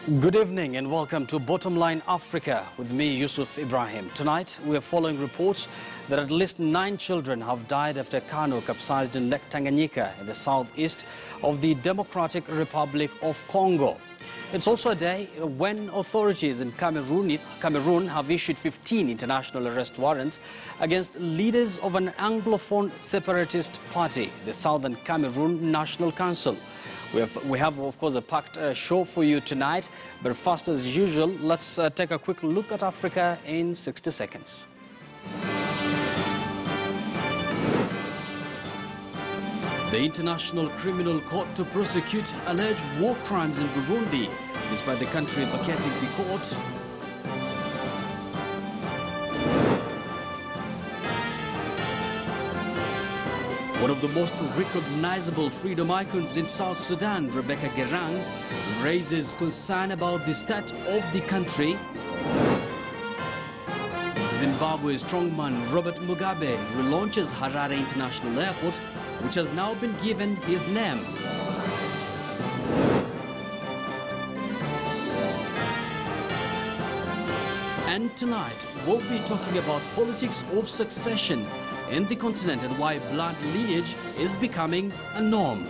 Good evening and welcome to Bottomline Africa with me, Yusuf Ibrahim. Tonight, we are following reports that at least 9 children have died after a canoe capsized in Lake Tanganyika in the southeast of the Democratic Republic of Congo. It's also a day when authorities in Cameroon have issued 15 international arrest warrants against leaders of an Anglophone separatist party, the Southern Cameroon National Council. We have, of course, a packed show for you tonight, but first, as usual, let's take a quick look at Africa in 60 seconds. The International Criminal Court to prosecute alleged war crimes in Burundi, despite the country vacating the court. One of the most recognizable freedom icons in South Sudan, Rebecca Garang, raises concern about the state of the country. Zimbabwe's strongman Robert Mugabe relaunches Harare International Airport, which has now been given his name. And tonight, we'll be talking about politics of succession in the continent and why blood lineage is becoming a norm.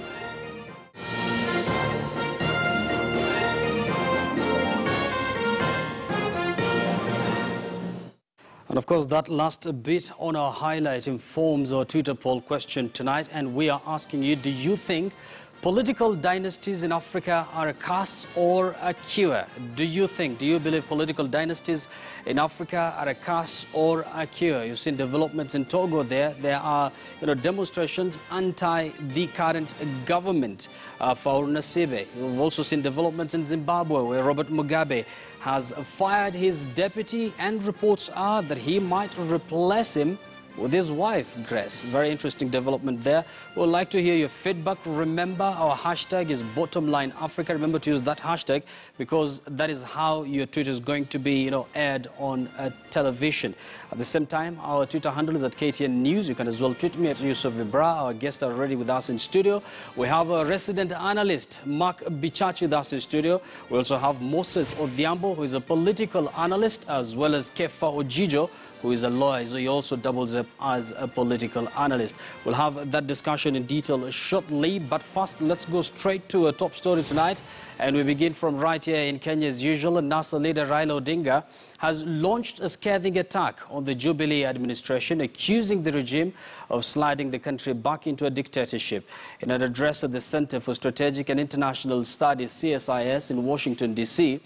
And of course, that last bit on our highlight informs our Twitter poll question tonight, and we are asking you, do you think political dynasties in Africa are a curse or a cure? Do you believe political dynasties in Africa are a curse or a cure? You've seen developments in Togo there. There are demonstrations anti the current government for Nasibe. We've also seen developments in Zimbabwe where Robert Mugabe has fired his deputy, and reports are that he might replace him with his wife, Grace. Very interesting development there. We'd like to hear your feedback. Remember, our hashtag is Bottomline Africa. Remember to use that hashtag because that is how your tweet is going to be, aired on television. At the same time, our Twitter handle is at KTN News. You can as well tweet me at Yusuf Ibra. Our guests are already with us in studio. We have a resident analyst, Mark Bichachi, with us in studio. We also have Moses Odhiambo, who is a political analyst, as well as Kefa Ojijo, who is a lawyer, so he also doubles up as a political analyst. We'll have that discussion in detail shortly, but first, let's go straight to a top story tonight, and we begin from right here in Kenya as usual. NASA leader Raila Odinga has launched a scathing attack on the Jubilee administration, accusing the regime of sliding the country back into a dictatorship. In an address at the Center for Strategic and International Studies, CSIS, in Washington, D.C.,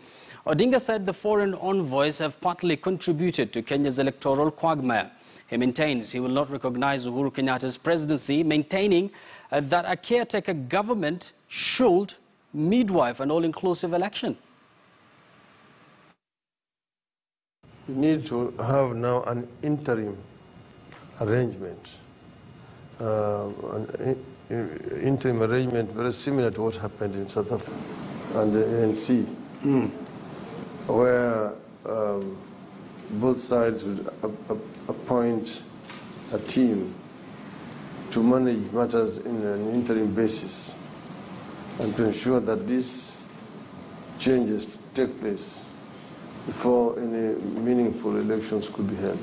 Odinga said the foreign envoys have partly contributed to Kenya's electoral quagmire. He maintains he will not recognize Uhuru Kenyatta's presidency, maintaining that a caretaker government should midwife an all-inclusive election. We need to have now an interim arrangement, interim arrangement very similar to what happened in South Africa and the ANC. Where both sides would appoint a team to manage matters in an interim basis and to ensure that these changes take place before any meaningful elections could be held.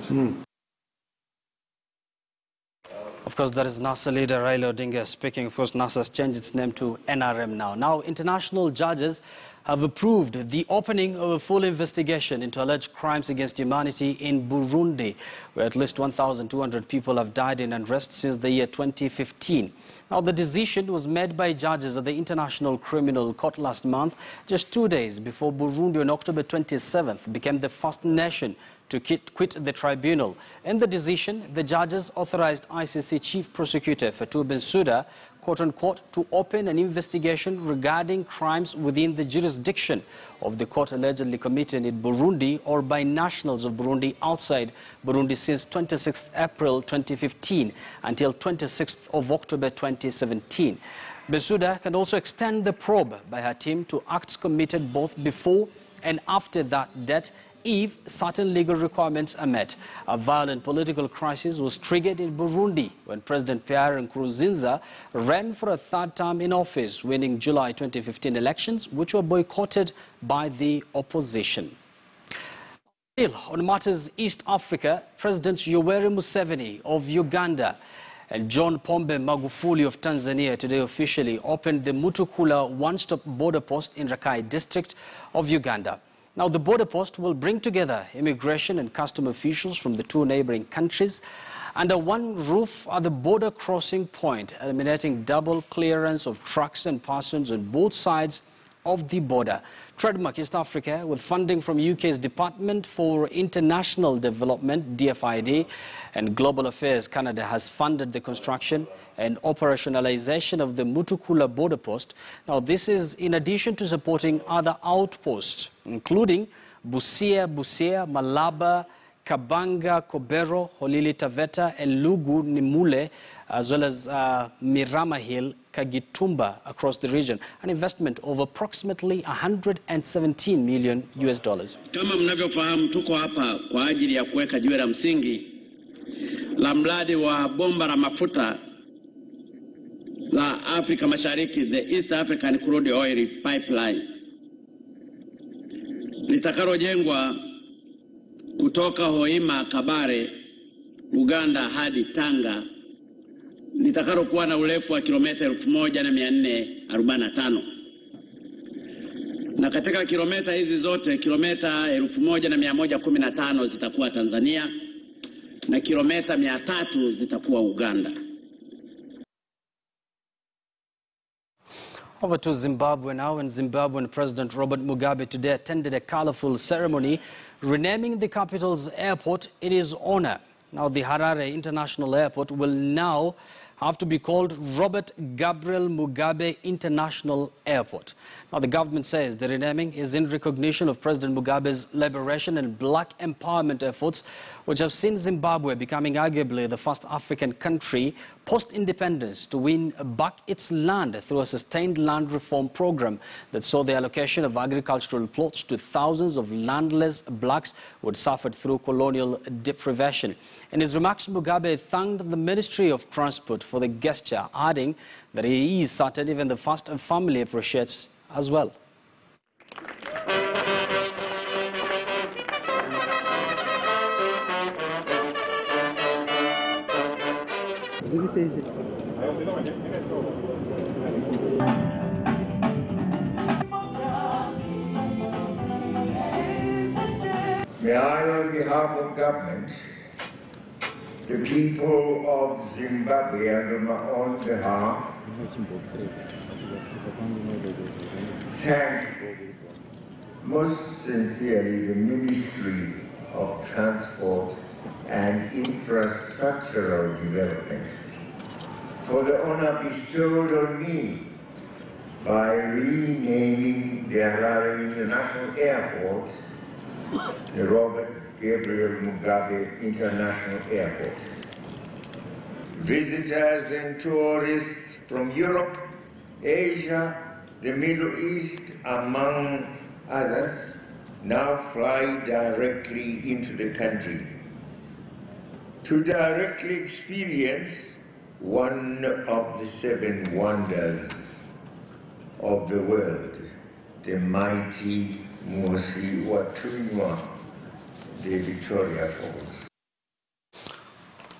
Of course, that is NASA leader Raila Odinga speaking. Of course, NASA has changed its name to NRM now. Now, international judges have approved the opening of a full investigation into alleged crimes against humanity in Burundi, where at least 1,200 people have died in unrest since the year 2015. Now, the decision was made by judges at the International Criminal Court last month, just 2 days before Burundi on October 27th became the first nation to quit the tribunal. In the decision, the judges authorized ICC Chief Prosecutor Fatou Bensouda, quote-unquote, to open an investigation regarding crimes within the jurisdiction of the court allegedly committed in Burundi or by nationals of Burundi outside Burundi since 26th April 2015 until 26th of October 2017. Bensouda can also extend the probe by her team to acts committed both before and after that date if certain legal requirements are met. A violent political crisis was triggered in Burundi when President Pierre Nkurunziza ran for a third term in office, winning July 2015 elections, which were boycotted by the opposition. Still, on matters East Africa, Presidents Yoweri Museveni of Uganda and John Pombe Magufuli of Tanzania today officially opened the Mutukula one-stop border post in Rakai district of Uganda. Now, the border post will bring together immigration and custom officials from the two neighboring countries under one roof at the border crossing point, eliminating double clearance of trucks and persons on both sides of the border. Trademark East Africa, with funding from UK's Department for International Development, DFID, and Global Affairs Canada, has funded the construction and operationalization of the Mutukula border post. Now, this is in addition to supporting other outposts, including Busia, Malaba, Kabanga, Kobero, Holili Taveta, and Lugu Nimule, as well as Mirama Hill, Kagitumba across the region, an investment of approximately $117 million. Kama mnavyofahamu, tuko hapa kwa ajili ya kuweka jiwe la msingi la mradi wa bomba la mafuta la Afrika Mashariki, the East African Crude Oil Pipeline, litakalojengwa kutoka Hoima Kabare, Uganda hadi Tanga, litakalokuwa na urefu wa kilomita 1445. Na katika kilomita hizi zote, kilomita 1115 zitakuwa Tanzania na kilomita 300 zitakuwa Uganda. Over to Zimbabwe now, and Zimbabwean President Robert Mugabe today attended a colorful ceremony renaming the capital's airport in his honor. Now, the Harare International Airport will now have to be called Robert Gabriel Mugabe International Airport. Now, the government says the renaming is in recognition of President Mugabe's liberation and black empowerment efforts, which have seen Zimbabwe becoming arguably the first African country post-independence to win back its land through a sustained land reform program that saw the allocation of agricultural plots to thousands of landless blacks who had suffered through colonial deprivation. In his remarks, Mugabe thanked the Ministry of Transport for the gesture, adding that he is certain even the first family appreciates as well. May I, on behalf of government, the people of Zimbabwe, and on my own behalf, thank most sincerely the Ministry of Transport and Infrastructural Development for the honor bestowed on me by renaming the Harare International Airport the Robert Gabriel Mugabe International Airport. Visitors and tourists from Europe, Asia, the Middle East, among others, now fly directly into the country to directly experience one of the 7 wonders of the world, the mighty Musi Watunywa, the Victoria Falls.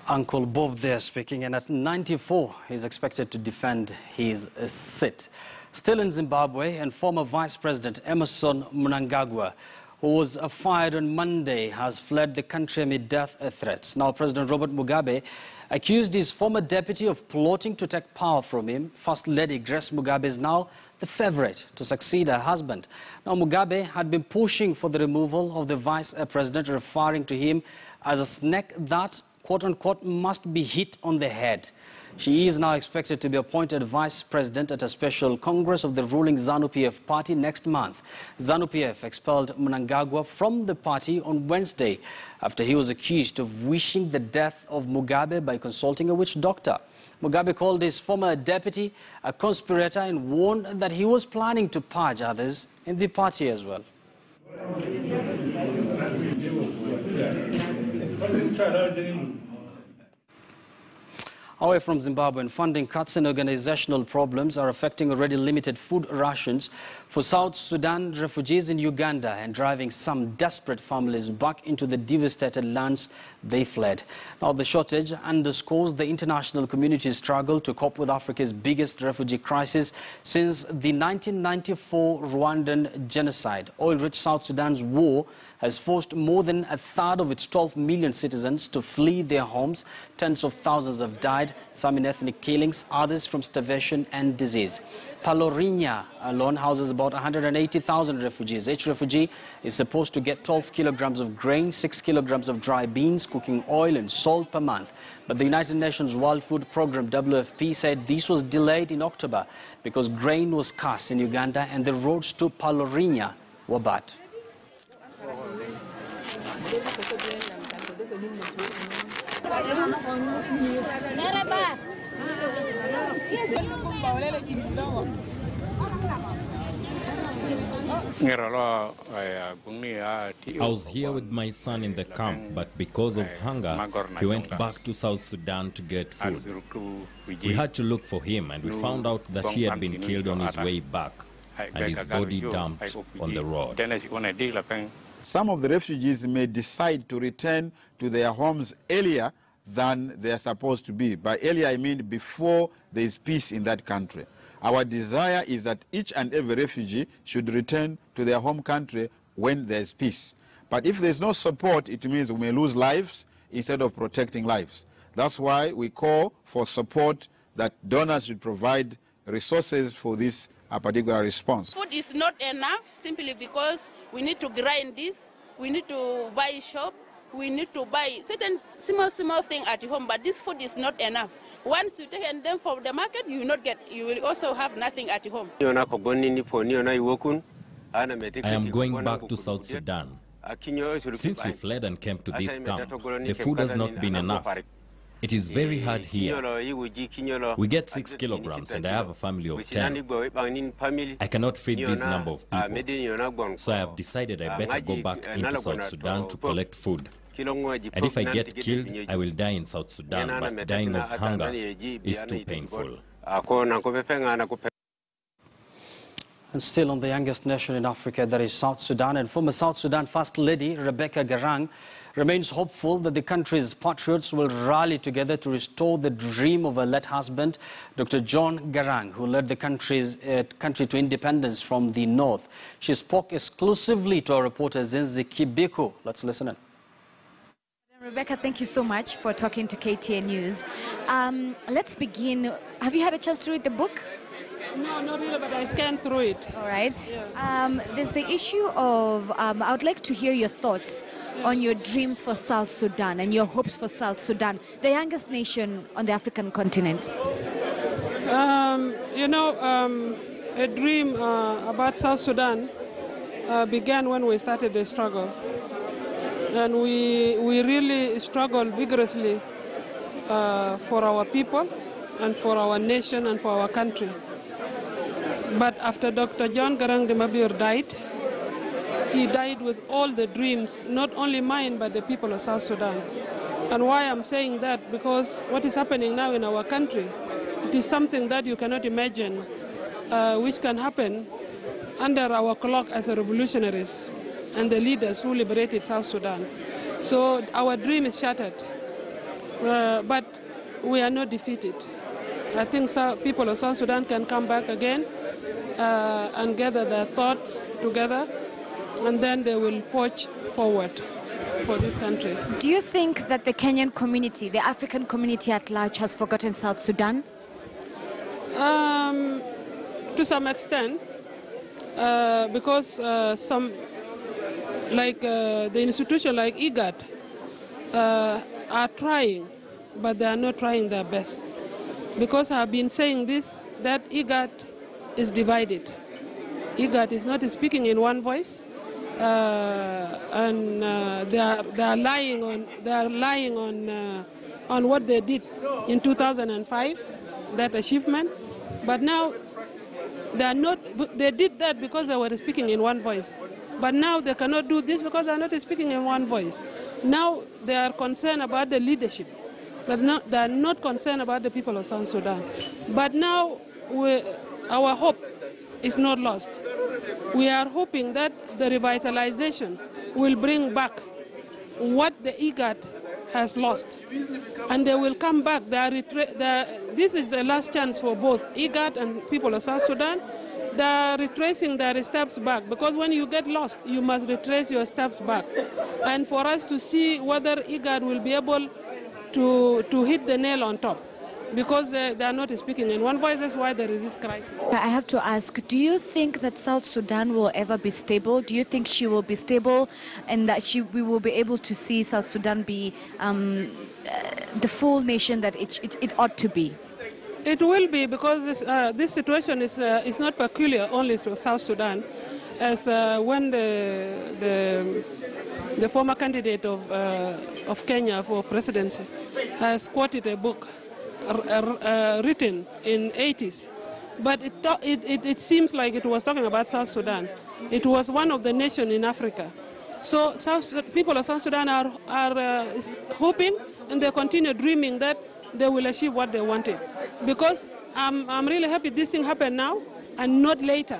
Uncle Bob there speaking, and at 94, he's expected to defend his seat. Still in Zimbabwe, and former Vice President Emmerson Mnangagwa, who was fired on Monday, has fled the country amid death threats. Now, President Robert Mugabe accused his former deputy of plotting to take power from him. First Lady Grace Mugabe is now the favorite to succeed her husband. Now, Mugabe had been pushing for the removal of the vice president, referring to him as a snake that, quote-unquote, must be hit on the head. She is now expected to be appointed vice president at a special congress of the ruling ZANU-PF party next month. ZANU-PF expelled Mnangagwa from the party on Wednesday after he was accused of wishing the death of Mugabe by consulting a witch doctor. Mugabe called his former deputy a conspirator and warned that he was planning to purge others in the party as well. Away from Zimbabwe, funding cuts and organizational problems are affecting already limited food rations for South Sudan refugees in Uganda and driving some desperate families back into the devastated lands they fled. Now, the shortage underscores the international community's struggle to cope with Africa's biggest refugee crisis since the 1994 Rwandan genocide. Oil-rich South Sudan's war has forced more than a third of its 12 million citizens to flee their homes. Tens of thousands have died, some in ethnic killings, others from starvation and disease. Palorinya alone houses about 180,000 refugees. Each refugee is supposed to get 12 kilograms of grain, 6 kilograms of dry beans, cooking oil and salt per month. But the United Nations World Food Programme, WFP, said this was delayed in October because grain was scarce in Uganda and the roads to Palorinya were bad. I was here with my son in the camp, but because of hunger, he went back to South Sudan to get food. We had to look for him, and we found out that he had been killed on his way back, and his body dumped on the road. Some of the refugees may decide to return to their homes earlier than they are supposed to be. By earlier, I mean before there is peace in that country. Our desire is that each and every refugee should return to their home country when there is peace. But if there is no support, it means we may lose lives instead of protecting lives. That's why we call for support, that donors should provide resources for this particular response. Food is not enough simply because we need to grind this, we need to buy shop, we need to buy certain small thing at home, but this food is not enough. Once you take them from the market, you will also have nothing at home. I am going back to South Sudan. Since we fled and came to this camp, the food has not been enough. It is very hard here. We get 6 kilograms and I have a family of 10. I cannot feed this number of people. So I have decided I better go back into South Sudan to collect food. And if I get killed, I will die in South Sudan, but dying of hunger is too painful. And still on the youngest nation in Africa, that is South Sudan. And former South Sudan First Lady Rebecca Garang remains hopeful that the country's patriots will rally together to restore the dream of her late husband, Dr. John Garang, who led the country to independence from the north. She spoke exclusively to our reporter Zenzi Kibiku. Let's listen in. Rebecca, thank you so much for talking to KTN News. Let's begin. Have you had a chance to read the book? No, not really, but I scanned through it. All right. Yeah. There's the issue of, I would like to hear your thoughts on your dreams for South Sudan and your hopes for South Sudan, the youngest nation on the African continent. A dream about South Sudan began when we started the struggle. And we really struggled vigorously for our people and for our nation and for our country. But after Dr. John Garang de Mabur died, he died with all the dreams, not only mine, but the people of South Sudan. And why I'm saying that, because what is happening now in our country, it is something that you cannot imagine, which can happen under our clock as a revolutionaries and the leaders who liberated South Sudan. So our dream is shattered, but we are not defeated. I think people of South Sudan can come back again and gather their thoughts together, and then they will push forward for this country. Do you think that the Kenyan community, the African community at large, has forgotten South Sudan? To some extent, because some, like the institution like IGAD, are trying, but they are not trying their best. Because I have been saying this, that IGAD is divided. IGAD is not speaking in one voice, and they are lying on what they did in 2005, that achievement. But now they are not. They did that because they were speaking in one voice. But now they cannot do this because they are not speaking in one voice. Now they are concerned about the leadership, but they are not concerned about the people of South Sudan. But now our hope is not lost. We are hoping that the revitalization will bring back what the IGAD has lost, and they will come back. This is the last chance for both IGAD and people of South Sudan. They are retracing their steps back, because when you get lost, you must retrace your steps back. And for us to see whether IGAD will be able to hit the nail on top, because they are not speaking in one voice. That's why there is this crisis. I have to ask, do you think that South Sudan will ever be stable? Do you think she will be stable and that we will be able to see South Sudan be the full nation that it ought to be? It will be, because this situation is not peculiar only to South Sudan. As when the former candidate of Kenya for presidency has quoted a book written in the 80s, but it seems like it was talking about South Sudan. It was one of the nations in Africa. So people of South Sudan are hoping, and they continue dreaming that they will achieve what they wanted. Because I'm really happy this thing happened now and not later,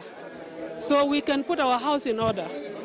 so we can put our house in order.